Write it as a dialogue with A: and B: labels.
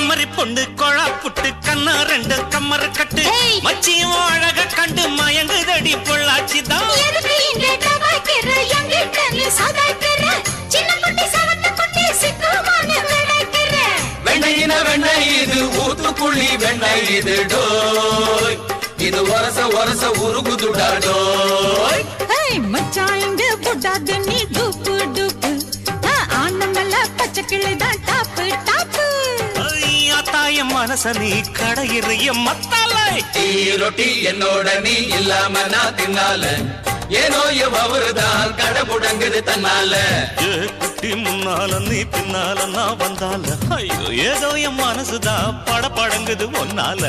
A: கம்மரி பொண்ணு கொழா புட்டு கண்ணா ரெண்டு கம்மர கட்டு மச்சியும் அழக கண்டு மயங்குதடி பொள்ளாச்சிதான்
B: வெண்ணையின வெண்ணெய் இது ஊத்துக்குள்ளி வெண்ணெய் இது டோய் இது ஒரச ஒரச உருகுதுடா டோய்
C: மச்சான் இங்க போடாத நீ டூப்பு டூப்பு ஆனமல்ல பச்சை கிளிதான் டாப்பு டாப்பு
A: தாயம் மனச நீ கடையிறிய மத்தாலை
B: டீ ரொட்டி என்னோட நீ இல்லாம நான் தின்னால ஏனோ அவருதான் கடை முடங்குது தன்னால
A: குட்டி முன்னால நீ பின்னால நான் வந்தால ஐயோ ஏதோ என் மனசுதான் பட படங்குது ஒன்னால